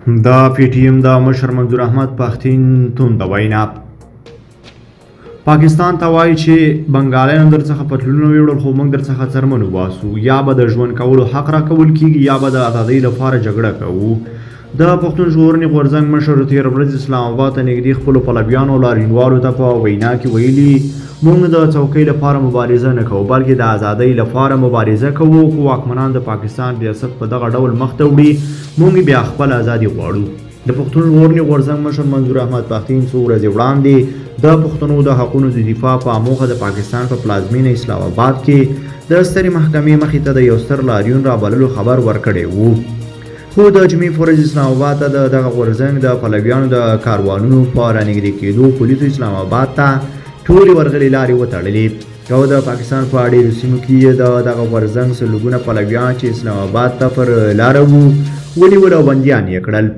د پی ټی ایم د مشر منظور احمد پښتين تونده وینا پاکستان ته وایي چې بنګالیانو در څخه پټلونونه ویوړل خو موږ در څخه څرمن وباسو، یا به د ژوند کولو حق راکول کیږي یا به د ازادۍ لپاره جګړه کوو. د پښتون ژغورنې غورځنګ مشر تېره ورځ اسلام آباد ته نږدې خپلو پلویانو او لاریونوالو ته په وینا کې ویلي موږ د څوکۍ لپاره مبارزه نه کوو بلکې د ازادۍ لپاره مبارزه کوو. خو واکمنان د پاکستان ریاست په دغه ډول مخ ته وړي، موږ بیا خپل ازادي غواړو. د پښتون ژغورنې غورځنګ مشر منظور احمد پښتين څو ورځې وړاندې د پښتنو د حقونو د دفاع په موخه د پاکستان په پلازمینه اسلام آباد کې د سترې محکمې مخې ته د یو ستر لاریون رابللو خبر ورکړی و. خو د جمعې په ورځ اسلام آباد ته دغه غورځنګ د پلویانو د کاروانونو په رانږدې کېدو پولیسو اسلام آباد ته ټولې ورغلې لارې وتړلې او د پاکستان په ډېرو سیمو کې دغه غورځنګ سلګونه پلویان چې اسلام آباد ته پر لاره وو ونیول او بندیان یې کړل.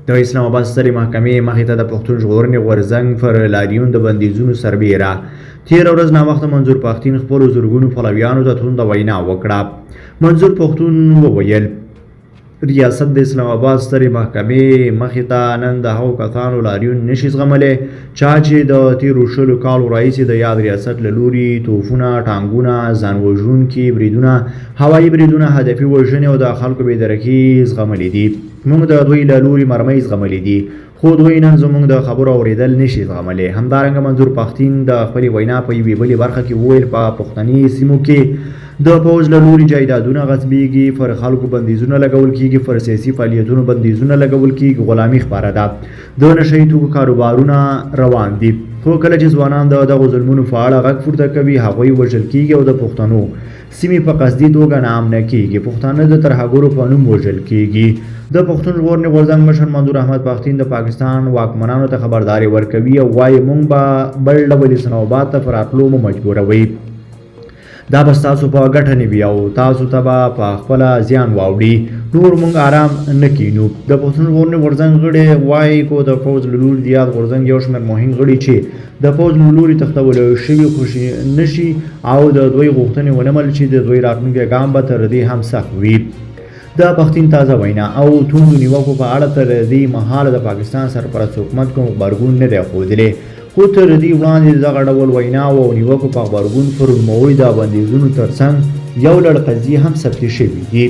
د اسلام آباد سترې محکمې مخې ته د پښتون ژغورنې غورځنګ پر لاریون د بندیزونو سربیره تېره ورځ ناوخته منظور پښتين خپلو زرګونو پلویانو ته تونده وینا وکړه. منظور پښتون وویل ریاست د اسلام آباد سترې محکمې مخې ته نن د هغو کسانو لاریون نشي زغملی چا چې د تېرو 20 کالو راهیسې د یاد ریاست له لوري توپونه، ټانګونه، ځان وژونکي بریدونه، هوایي بریدونه، هدفي وژنې او د خلکو بېدرکي زغملي دي. موږ د دوی له لوري مرمۍ زغملي دي خو دوی نن زموږ د خبرو اورېدل نشي زغملی. همدارنګه منظور پښتين د خپلې وینا په یوې بلې برخه کې وویل په پښتني سیمو کې د پوځ له لوري جایدادونه غصبېږي، پر خلکو بندیزونه لګول کیږي، پر سیاسي فعالیتونو بندیزونه لګول کیږي، غلامي خپره ده، د نشه یي توکو کاروبارونه روان دي. خو کله چې ځوانان د دغو ظلمونو په اړه غږ پورته کوي هغوی وژل کیږي او د پښتنو سیمې په قصدي توګه ناامنه کیږي، پښتانه د ترهګرو په نوم وژل کیږي. د پښتون ژغورنې غورځنګ مشر منظور احمد پښتين د پاکستان واکمنانو ته خبرداری ورکوي او وایي موږ به بل ډول اسلام آباد ته په راتلو مو مجبوروئ، دا به ستاسو په ګټه نه وي او تاسو ته به په خپله زیان واوړي، نور موږ آرام نه کینو. د پښتون ژغورنې غورځنګ غړي وایي کو د پوځ له لوري د یاد غورځنګ یو شمېر مهم غړي چې د پوځ له لوري تښتول شوي خوشي نشي او د دوی غوښتنې ونه منل چې د دوی راتلونکی ګام به تر دې هم سخت وي. د پښتين تازه وینا او توندو نیوکو په اړه تر دې مهاله د پاکستان سرپرست حکومت کوم غبرګون نه دی ښودلی، خو تر دې وړاندې دغه ډول ویناو او نیوکو په غبرګون پر نوموړي د بندیزونو ترڅنګ یو لړ قضیې هم ثبت شوي دي.